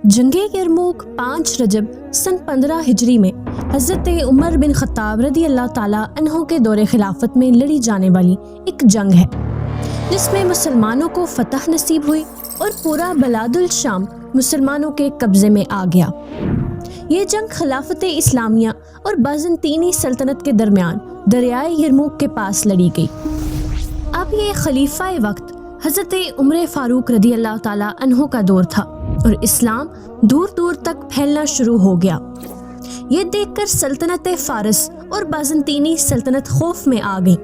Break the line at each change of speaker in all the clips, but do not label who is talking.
جنگ یرموک 5 رجب سن 15 ہجری میں حضرت عمر بن خطاب رضی اللہ تعالیٰ عنہ کے دور خلافت میں لڑی جانے والی ایک جنگ ہے، جس میں مسلمانوں کو فتح نصیب ہوئی اور پورا بلاد الشام مسلمانوں کے قبضے میں آ گیا۔ یہ جنگ خلافت اسلامیہ اور بازنطینی سلطنت کے درمیان دریائے یرموک کے پاس لڑی گئی۔ اب یہ خلیفہ وقت حضرت عمر فاروق رضی اللہ تعالیٰ عنہ کا دور تھا اور اسلام دور دور تک پھیلنا شروع ہو گیا۔ یہ دیکھ کر سلطنت فارس اور بازنطینی سلطنت خوف میں آ گئی۔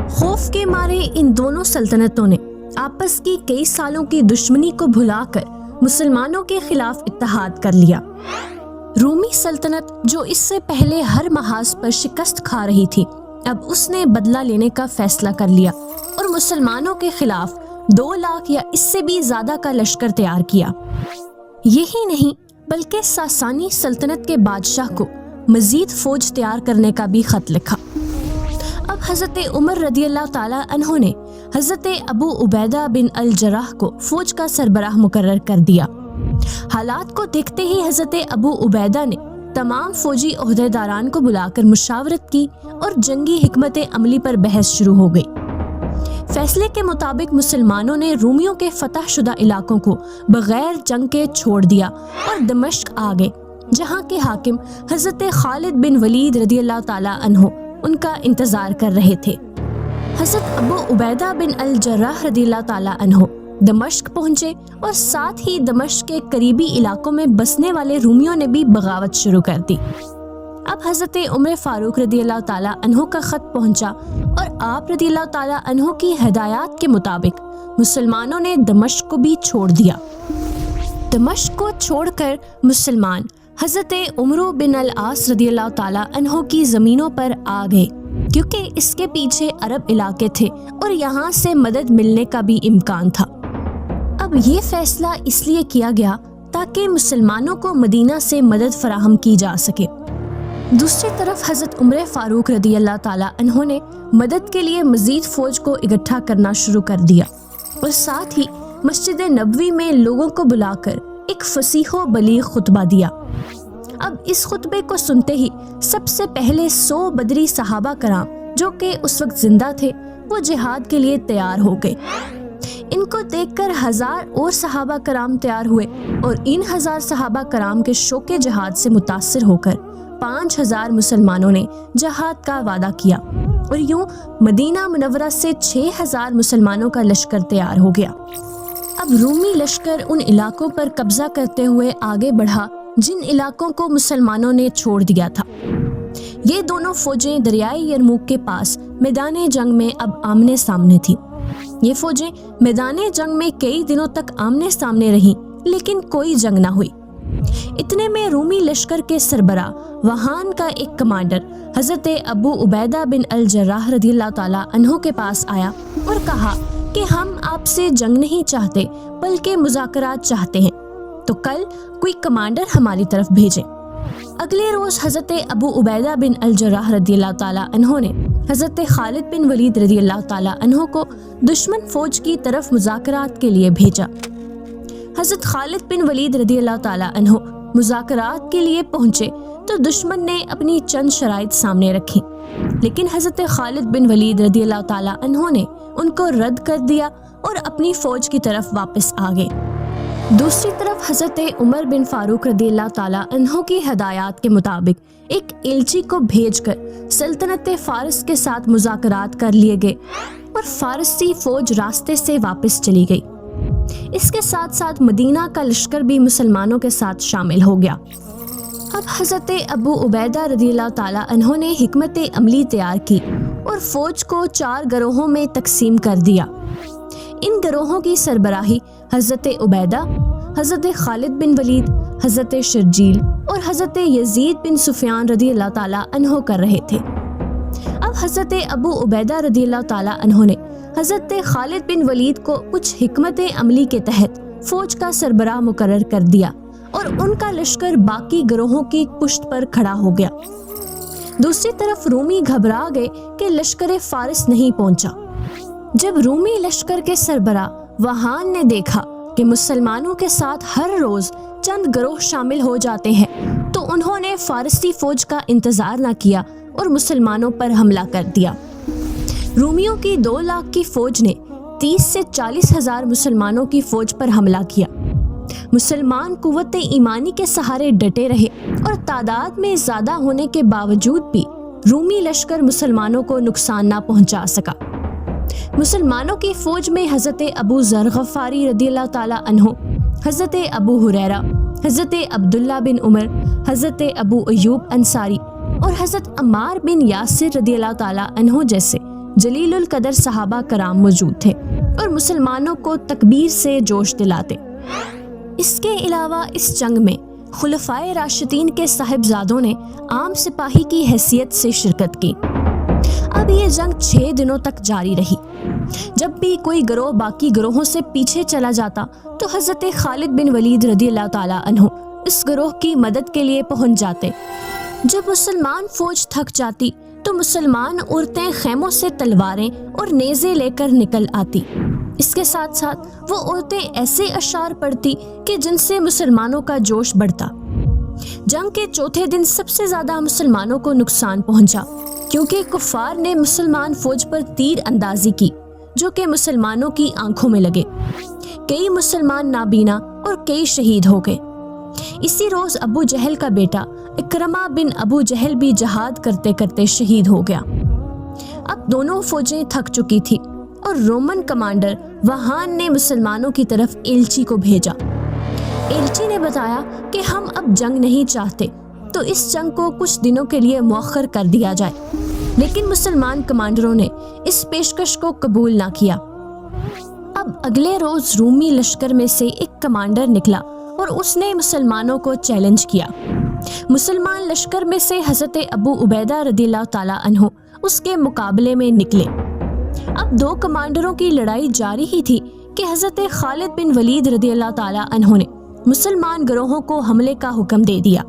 خوف کے مارے ان دونوں سلطنتوں نے آپس کی کئی سالوں کی دشمنی کو بھلا کر مسلمانوں کے خلاف اتحاد کر لیا۔ رومی سلطنت جو اس سے پہلے ہر محاذ پر شکست کھا رہی تھی، اب اس نے بدلہ لینے کا فیصلہ کر لیا اور مسلمانوں کے خلاف 2 لاکھ یا اس سے بھی زیادہ کا لشکر تیار کیا۔ یہی نہیں بلکہ ساسانی سلطنت کے بادشاہ کو مزید فوج تیار کرنے کا بھی خط لکھا۔ اب حضرت عمر رضی اللہ تعالیٰ عنہ نے حضرت ابو عبیدہ بن الجراح کو فوج کا سربراہ مقرر کر دیا۔ حالات کو دیکھتے ہی حضرت ابو عبیدہ نے تمام فوجی عہدیداران کو بلا کر مشاورت کی اور جنگی حکمت عملی پر بحث شروع ہو گئی۔ فیصلے کے مطابق مسلمانوں نے رومیوں کے فتح شدہ علاقوں کو بغیر جنگ کے چھوڑ دیا اور دمشق آ گئے، جہاں کے حاکم حضرت خالد بن ولید رضی اللہ تعالیٰ عنہ ان کا انتظار کر رہے تھے۔ حضرت ابو عبیدہ بن الجراح رضی اللہ تعالیٰ عنہ دمشق پہنچے اور ساتھ ہی دمشق کے قریبی علاقوں میں بسنے والے رومیوں نے بھی بغاوت شروع کر دی۔ اب حضرت عمر فاروق رضی اللہ تعالیٰ عنہ کا خط پہنچا اور آپ رضی اللہ تعالیٰ عنہ کی ہدایات کے مطابق مسلمانوں نے دمشق کو بھی چھوڑ دیا۔ دمشق کو چھوڑ کر مسلمان حضرت عمر بن العاص رضی اللہ تعالیٰ عنہ کی زمینوں پر آ گئے، کیونکہ اس کے پیچھے عرب علاقے تھے اور یہاں سے مدد ملنے کا بھی امکان تھا۔ اب یہ فیصلہ اس لیے کیا گیا تاکہ مسلمانوں کو مدینہ سے مدد فراہم کی جا سکے۔ دوسری طرف حضرت عمر فاروق رضی اللہ تعالیٰ عنہ نے مدد کے لیے مزید فوج کو اکٹھا کرنا شروع کر دیا اور ساتھ ہی مسجد نبوی میں لوگوں کو بلا کر ایک فصیح و بلیغ خطبہ دیا۔ اب اس خطبے کو سنتے ہی سب سے پہلے 100 بدری صحابہ کرام جو کہ اس وقت زندہ تھے وہ جہاد کے لیے تیار ہو گئے۔ ان کو دیکھ کر 1000 اور صحابہ کرام تیار ہوئے اور ان 1000 صحابہ کرام کے شوق جہاد سے متاثر ہو کر 5000 مسلمانوں نے جہاد کا وعدہ کیا اور یوں مدینہ منورہ سے 6000 مسلمانوں کا لشکر تیار ہو گیا۔ اب رومی لشکر ان علاقوں پر قبضہ کرتے ہوئے آگے بڑھا جن علاقوں کو مسلمانوں نے چھوڑ دیا تھا۔ یہ دونوں فوجیں دریائے یرموک کے پاس میدان جنگ میں اب آمنے سامنے تھیں۔ یہ فوجیں میدان جنگ میں کئی دنوں تک آمنے سامنے رہیں، لیکن کوئی جنگ نہ ہوئی۔ اتنے میں رومی لشکر کے سربراہ وہان کا ایک کمانڈر حضرت ابو عبیدہ بن الجراح رضی اللہ تعالیٰ عنہ کے پاس آیا اور کہا کہ ہم آپ سے جنگ نہیں چاہتے بلکہ مذاکرات چاہتے ہیں، تو کل کوئی کمانڈر ہماری طرف بھیجیں۔ اگلے روز حضرت ابو عبیدہ بن الجراح رضی اللہ تعالیٰ عنہ نے حضرت خالد بن ولید رضی اللہ تعالیٰ عنہ کو دشمن فوج کی طرف مذاکرات کے لیے بھیجا۔ حضرت خالد بن ولید رضی اللہ تعالیٰ عنہ مذاکرات کے لیے پہنچے تو دشمن نے اپنی چند شرائط سامنے رکھی، لیکن حضرت خالد بن ولید رضی اللہ تعالیٰ عنہ نے ان کو رد کر دیا اور اپنی فوج کی طرف واپس آ گئے۔ دوسری طرف حضرت عمر بن فاروق رضی اللہ تعالیٰ عنہ کی ہدایات کے مطابق ایک ایلچی کو بھیج کر سلطنت فارس کے ساتھ مذاکرات کر لیے گئے اور فارسی فوج راستے سے واپس چلی گئی۔ اس کے ساتھ ساتھ مدینہ کا لشکر بھی مسلمانوں کے ساتھ شامل ہو گیا۔ اب حضرت ابو عبیدہ رضی اللہ تعالیٰ عنہ نے حکمت عملی تیار کی اور فوج کو 4 گروہوں میں تقسیم کر دیا۔ ان گروہوں کی سربراہی حضرت عبیدہ، حضرت خالد بن ولید، حضرت شرجیل اور حضرت یزید بن سفیان رضی اللہ تعالیٰ عنہ کر رہے تھے۔ اب حضرت ابو عبیدہ رضی اللہ تعالیٰ عنہ نے حضرت خالد بن ولید کو کچھ حکمت عملی کے تحت فوج کا سربراہ مقرر کر دیا اور ان کا لشکر باقی گروہوں کی پشت پر کھڑا ہو گیا۔ دوسری طرف رومی گھبرا گئے کہ لشکر فارس نہیں پہنچا۔ جب رومی لشکر کے سربراہ وہان نے دیکھا کہ مسلمانوں کے ساتھ ہر روز چند گروہ شامل ہو جاتے ہیں تو انہوں نے فارسی فوج کا انتظار نہ کیا اور مسلمانوں پر حملہ کر دیا۔ رومیوں کی 2 لاکھ کی فوج نے 30 سے 40 ہزار مسلمانوں کی فوج پر حملہ کیا۔ مسلمان قوت ایمانی کے سہارے ڈٹے رہے اور تعداد میں زیادہ ہونے کے باوجود بھی رومی لشکر مسلمانوں کو نقصان نہ پہنچا سکا۔ مسلمانوں کی فوج میں حضرت ابو ذر غفاری رضی اللہ تعالی عنہ، حضرت ابو ہریرہ، حضرت عبداللہ بن عمر، حضرت ابو ایوب انصاری اور حضرت عمار بن یاسر رضی اللہ تعالی عنہ جیسے جلیل القدر صحابہ کرام موجود تھے اور مسلمانوں کو تکبیر سے جوش دلاتے۔ اس کے علاوہ اس جنگ میں خلفائے راشدین کے صاحبزادوں نے عام سپاہی کی حیثیت سے شرکت کی۔ اب یہ جنگ 6 دنوں تک جاری رہی۔ جب بھی کوئی گروہ باقی گروہوں سے پیچھے چلا جاتا تو حضرت خالد بن ولید رضی اللہ تعالی عنہ اس گروہ کی مدد کے لیے پہنچ جاتے۔ جب مسلمان فوج تھک جاتی تو مسلمان عورتیں خیموں سے تلواریں اور نیزے لے کر نکل آتی۔ اس کے ساتھ ساتھ وہ عورتیں ایسے اشعار پڑھتی کہ جن سے مسلمانوں کا جوش بڑھتا۔ جنگ کے چوتھے دن سب سے زیادہ مسلمانوں کو نقصان پہنچا کیونکہ کفار نے مسلمان فوج پر تیر اندازی کی جو کہ مسلمانوں کی آنکھوں میں لگے۔ کئی مسلمان نابینا اور کئی شہید ہو گئے۔ اسی روز ابو جہل کا بیٹا اکرمہ بن ابو جہل بھی جہاد کرتے کرتے شہید ہو گیا۔ اب دونوں فوجیں تھک چکی تھی اور رومن کمانڈر وہان نے مسلمانوں کی طرف ایلچی کو بھیجا۔ ایلچی نے بتایا کہ ہم اب جنگ نہیں چاہتے تو اس جنگ کو کچھ دنوں کے لیے مؤخر کر دیا جائے، لیکن مسلمان کمانڈروں نے اس پیشکش کو قبول نہ کیا۔ اب اگلے روز رومی لشکر میں سے ایک کمانڈر نکلا اور اس نے مسلمانوں کو چیلنج کیا۔ مسلمان لشکر میں سے حضرت ابو عبیدہ رضی اللہ تعالی عنہ اس کے مقابلے میں نکلے۔ اب 2 کمانڈروں کی لڑائی جاری ہی تھی کہ حضرت خالد بن ولید رضی اللہ تعالی عنہ نے مسلمان گروہوں کو حملے کا حکم دے دیا۔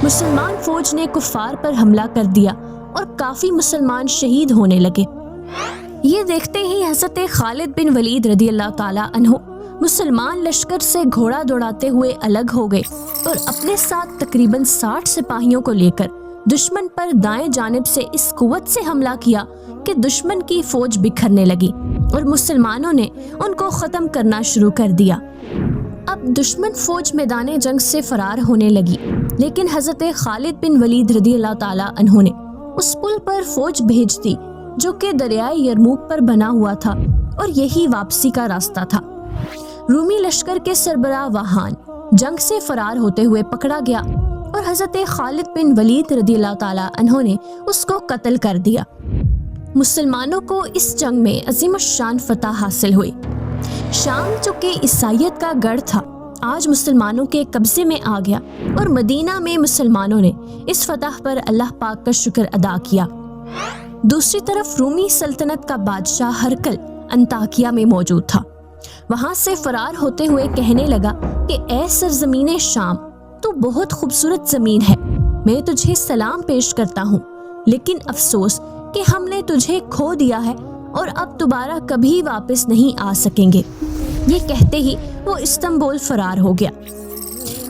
مسلمان فوج نے کفار پر حملہ کر دیا اور کافی مسلمان شہید ہونے لگے۔ یہ دیکھتے ہی حضرت خالد بن ولید رضی اللہ تعالی عنہ مسلمان لشکر سے گھوڑا دوڑاتے ہوئے الگ ہو گئے اور اپنے ساتھ تقریباً 60 سپاہیوں کو لے کر دشمن پر دائیں جانب سے اس قوت سے حملہ کیا کہ دشمن کی فوج بکھرنے لگی اور مسلمانوں نے ان کو ختم کرنا شروع کر دیا۔ اب دشمن فوج میدان جنگ سے فرار ہونے لگی، لیکن حضرت خالد بن ولید رضی اللہ تعالی عنہ نے اس پل پر فوج بھیج دی جو کہ دریائے یرموک پر بنا ہوا تھا اور یہی واپسی کا راستہ تھا۔ رومی لشکر کے سربراہ وہان جنگ سے فرار ہوتے ہوئے پکڑا گیا اور حضرت خالد بن ولید رضی اللہ تعالی عنہ نے اس کو قتل کر دیا۔ مسلمانوں کو اس جنگ میں عظیم الشان فتح حاصل ہوئی۔ شام جو کہ عیسائیت کا گڑھ تھا آج مسلمانوں کے قبضے میں آ گیا اور مدینہ میں مسلمانوں نے اس فتح پر اللہ پاک کا شکر ادا کیا۔ دوسری طرف رومی سلطنت کا بادشاہ ہرقل انطاکیہ میں موجود تھا۔ وہاں سے فرار ہوتے ہوئے کہنے لگا کہ اے سرزمین شام، تو بہت خوبصورت زمین ہے، میں تجھے سلام پیش کرتا ہوں، لیکن افسوس کہ ہم نے تجھے کھو دیا ہے اور اب دوبارہ کبھی واپس نہیں آ سکیں گے۔ یہ کہتے ہی وہ استنبول فرار ہو گیا۔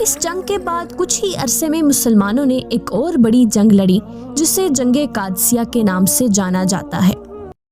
اس جنگ کے بعد کچھ ہی عرصے میں مسلمانوں نے ایک اور بڑی جنگ لڑی جسے جنگ قادسیہ کے نام سے جانا جاتا ہے۔